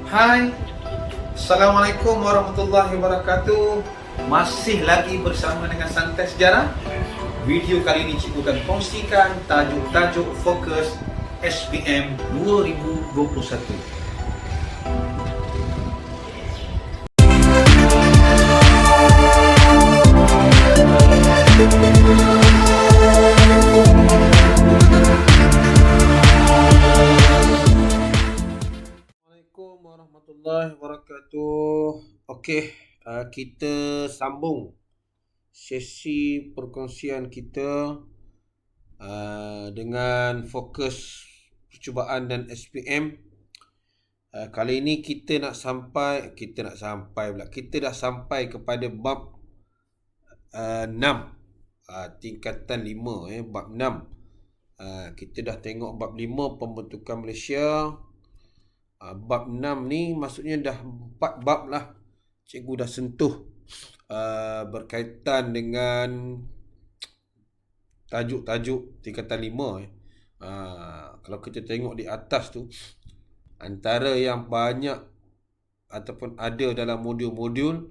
Hai, Assalamualaikum warahmatullahi wabarakatuh. Masih lagi bersama dengan Santai Sejarah. Video kali ini cikgu akan kongsikan tajuk-tajuk fokus SBM 2021. Assalamualaikum warahmatullahi wabarakatuh. Okey, kita sambung sesi perkongsian kita dengan fokus percubaan dan SPM. Kali ini kita dah sampai kepada bab 6, tingkatan 5, bab 6. Kita dah tengok bab 5 pembentukan Malaysia. Bab 6 ni maksudnya dah 4 bab lah cikgu dah sentuh berkaitan dengan tajuk-tajuk tingkatan 5. Kalau kita tengok di atas tu, antara yang banyak ataupun ada dalam modul-modul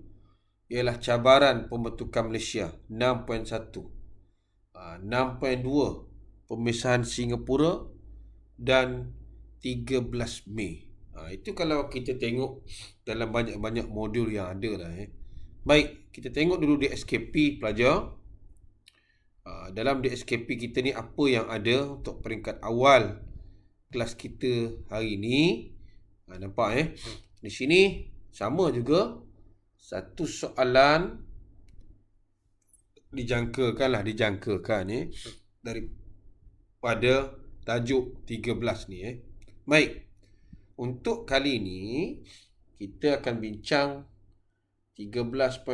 ialah cabaran pembentukan Malaysia 6.1, 6.2 pemisahan Singapura dan 13 Mei. Itu kalau kita tengok dalam banyak-banyak modul yang ada lah. Baik, kita tengok dulu di SKP pelajar. Dalam DSKP kita ni apa yang ada untuk peringkat awal kelas kita hari ni. Nampak di sini sama juga, satu soalan dijangkakan daripada tajuk 13 ni. Baik, untuk kali ini kita akan bincang 13.21,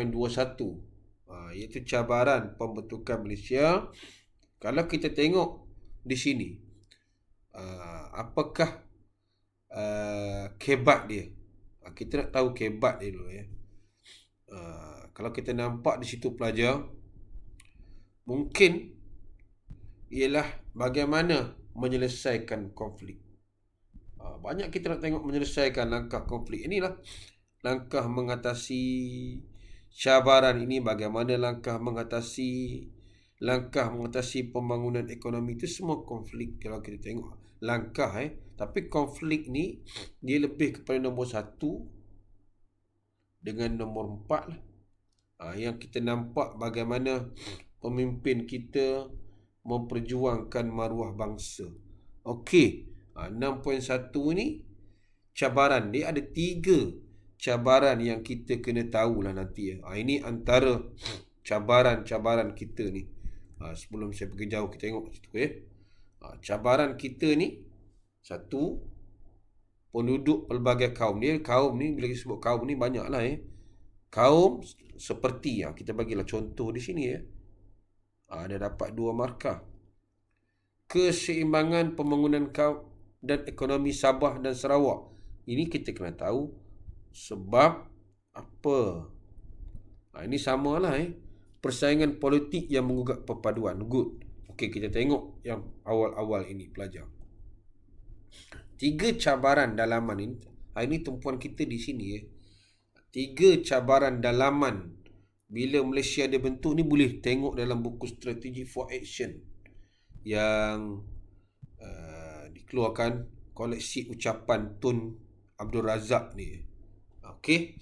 iaitu cabaran pembentukan Malaysia. Kalau kita tengok di sini, apakah kebat dia? Kita nak tahu kebat dia dulu. Kalau kita nampak di situ pelajar, mungkin ialah bagaimana menyelesaikan konflik. Banyak kita nak tengok menyelesaikan langkah konflik. Inilah langkah mengatasi cabaran ini, bagaimana langkah mengatasi pembangunan ekonomi. Itu semua konflik kalau kita tengok langkah. Tapi konflik ni dia lebih kepada nombor 1 dengan nombor 4 lah. Yang kita nampak bagaimana pemimpin kita memperjuangkan maruah bangsa. Okey, 6.1 ni cabaran. Dia ada 3 cabaran yang kita kena tahulah nanti. Ini antara cabaran-cabaran kita ni. Sebelum saya pergi jauh, kita tengok situ. Cabaran kita ni, 1, penduduk pelbagai kaum. Dia kaum ni, bila kita sebut kaum ni banyak lah. Kaum seperti, kita bagilah contoh di sini. Dia dapat 2 markah. Keseimbangan pembangunan kaum dan ekonomi Sabah dan Sarawak. Ini kita kena tahu sebab apa. Ini samalah. Persaingan politik yang menggugat perpaduan. Good. Okey, kita tengok yang awal-awal ini pelajar. 3 cabaran dalaman ini. Ini tumpuan kita di sini. 3 cabaran dalaman bila Malaysia dibentuk ni boleh tengok dalam buku Strategy for Action yang dikeluarkan koleksi ucapan Tun Abdul Razak ni. Okey.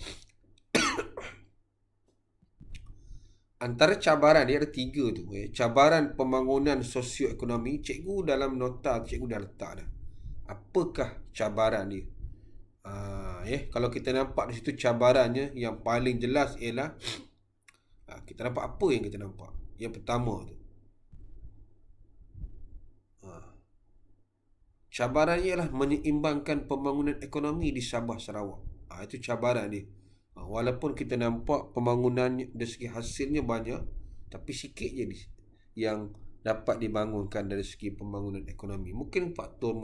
Antara cabaran dia ada 3 tu. Cabaran pembangunan sosioekonomi. Cikgu dalam nota cikgu dah letak dah. Apakah cabaran dia? Kalau kita nampak di situ cabarannya yang paling jelas ialah kita nampak apa yang kita nampak. Yang pertama tu, cabaran ialah menyeimbangkan pembangunan ekonomi di Sabah Sarawak. Itu cabaran dia. Walaupun kita nampak pembangunan dari segi hasilnya banyak, tapi sikit je yang dapat dibangunkan dari segi pembangunan ekonomi. Mungkin faktor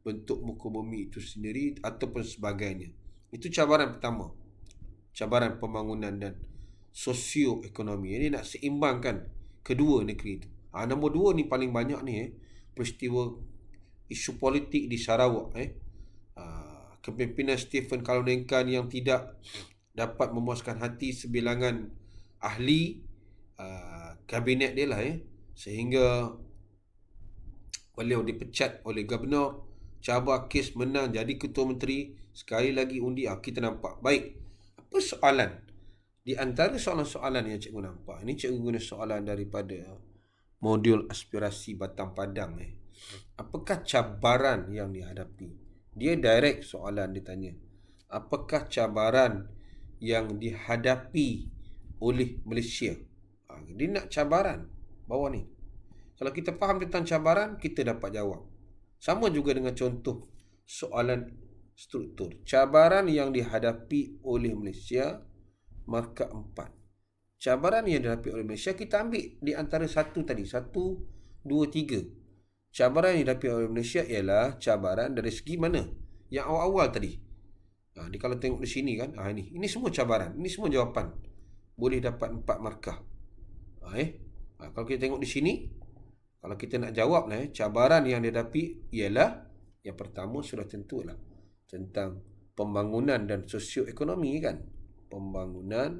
bentuk muka bumi itu sendiri ataupun sebagainya. Itu cabaran pertama. Cabaran pembangunan dan sosioekonomi. Ini nak seimbangkan kedua negeri itu. Nombor 2 ni paling banyak ni. Peristiwa isu politik di Sarawak. kepimpinan Stephen Kalunengkan yang tidak dapat memuaskan hati sebilangan ahli kabinet dia lah sehingga beliau dipecat oleh Gubernur, cabar kes, menang jadi Ketua Menteri, sekali lagi undi. Kita nampak. Baik, apa soalan? Di antara soalan-soalan yang cikgu nampak, ini cikgu guna soalan daripada modul aspirasi Batang Padang. Apakah cabaran yang dihadapi? Dia direct soalan dia tanya. Apakah cabaran yang dihadapi oleh Malaysia? Dia nak cabaran bawah ni. Kalau kita faham tentang cabaran, kita dapat jawab. Sama juga dengan contoh soalan struktur. Cabaran yang dihadapi oleh Malaysia, markah 4. Cabaran yang dihadapi oleh Malaysia, kita ambil di antara satu tadi. 1, 2, 3. Cabaran yang dihadapi oleh Malaysia ialah cabaran dari segi mana? Yang awal-awal tadi. Ni kalau tengok di sini kan. Ini semua cabaran. Ini semua jawapan. Boleh dapat 4 markah. Kalau kita tengok di sini, kalau kita nak jawab cabaran yang dihadapi ialah yang pertama sudah tentulah tentang pembangunan dan sosioekonomi kan. Pembangunan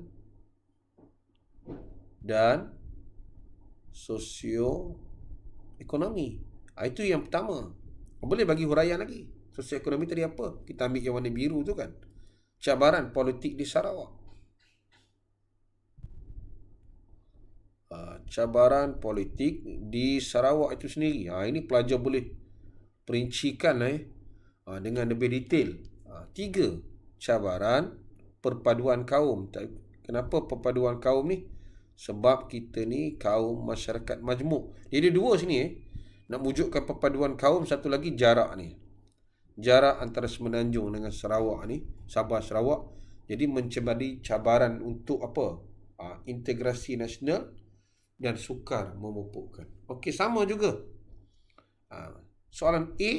dan sosioekonomi. Itu yang pertama. Boleh bagi huraian lagi. Sosioekonomi tadi apa? Kita ambil yang warna biru tu kan. Cabaran politik di Sarawak. Cabaran politik di Sarawak itu sendiri. Ini pelajar boleh perincikan dengan lebih detail. 3. Cabaran perpaduan kaum. Kenapa perpaduan kaum ni? Sebab kita ni kaum masyarakat majmuk. Jadi 2 sini nak wujudkan perpaduan kaum. Satu lagi jarak ni. Jarak antara Semenanjung dengan Sarawak ni, Sabah Sarawak. Jadi menjadi cabaran untuk apa? Integrasi nasional dan sukar memupukkan. Okey, sama juga. Soalan A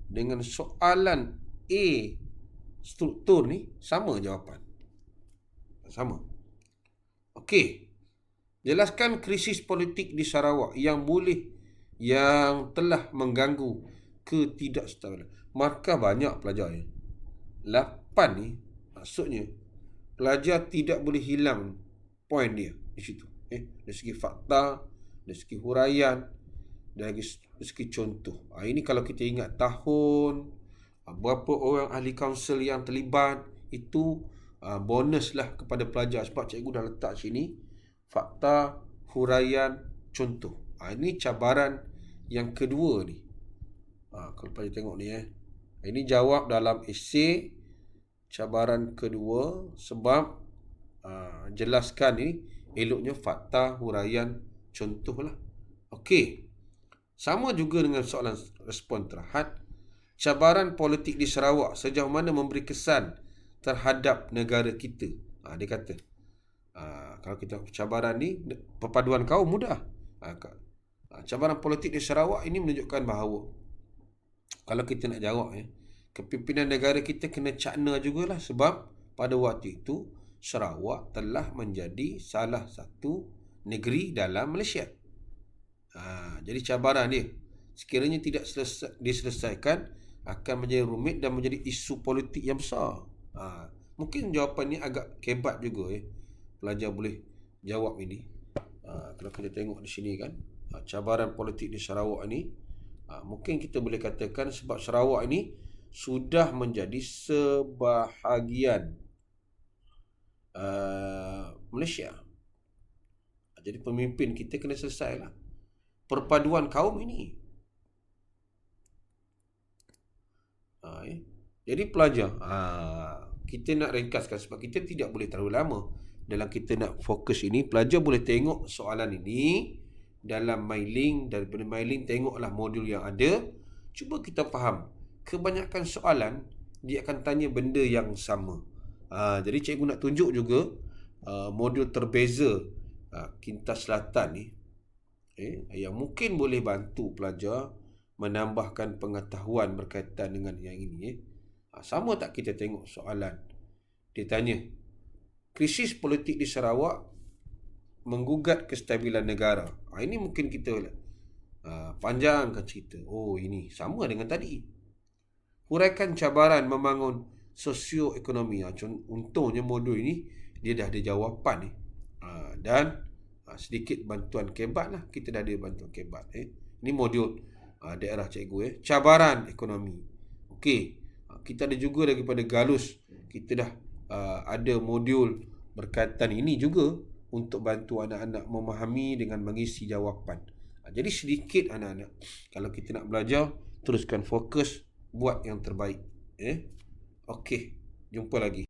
dengan soalan A struktur ni sama jawapan. Sama. Okey. Jelaskan krisis politik di Sarawak yang telah mengganggu ketidakstabilan. Markah banyak pelajar 8 ni maksudnya pelajar tidak boleh hilang poin dia di situ. Dari segi fakta, dari segi huraian, dari segi contoh. Ini kalau kita ingat tahun, berapa orang ahli kaunsil yang terlibat, itu bonus lah kepada pelajar. Sebab cikgu dah letak sini fakta, huraian, contoh. Ini cabaran yang kedua ni. Kalau pelajar tengok ni ini jawab dalam esei cabaran kedua. Sebab jelaskan ni eloknya fakta, huraian, contoh lah. Okey. Sama juga dengan soalan respon terhad. Cabaran politik di Sarawak sejauh mana memberi kesan terhadap negara kita. Dia kata, kalau kita cabaran ni, perpaduan kaum mudah. Cabaran politik di Sarawak ini menunjukkan bahawa kalau kita nak jawab kepimpinan negara kita kena cakna jugalah. Sebab pada waktu itu Sarawak telah menjadi salah satu negeri dalam Malaysia. Jadi cabaran dia sekiranya tidak diselesaikan akan menjadi rumit dan menjadi isu politik yang besar. Mungkin jawapan ni agak kebat juga pelajar boleh jawab ini. Kalau kita tengok di sini kan, cabaran politik di Sarawak ni, mungkin kita boleh katakan sebab Sarawak ini sudah menjadi sebahagian Malaysia. Jadi pemimpin kita kena selesailah perpaduan kaum ini. Jadi pelajar, kita nak ringkaskan sebab kita tidak boleh terlalu lama dalam kita nak fokus ini. Pelajar boleh tengok soalan ini dalam mailing. Daripada mailing tengoklah modul yang ada. Cuba kita faham. Kebanyakan soalan dia akan tanya benda yang sama. Jadi cikgu nak tunjuk juga modul terbeza Kintas Selatan ni yang mungkin boleh bantu pelajar menambahkan pengetahuan berkaitan dengan yang ini. Sama tak kita tengok soalan. Dia tanya, krisis politik di Sarawak menggugat kestabilan negara. Ini mungkin kita panjangkan cerita. Ini sama dengan tadi. Huraikan cabaran membangun sosioekonomi. Untungnya modul ini dia dah ada jawapan ni. Dan sedikit bantuan kebat lah. Kita dah ada bantuan kebat. Ini modul daerah cikgu. Cabaran ekonomi. Okey. Kita ada juga daripada Galus. Kita dah ada modul berkaitan ini juga untuk bantu anak-anak memahami dengan mengisi jawapan. Jadi sedikit anak-anak. Kalau kita nak belajar, teruskan fokus, buat yang terbaik. Okey, jumpa lagi.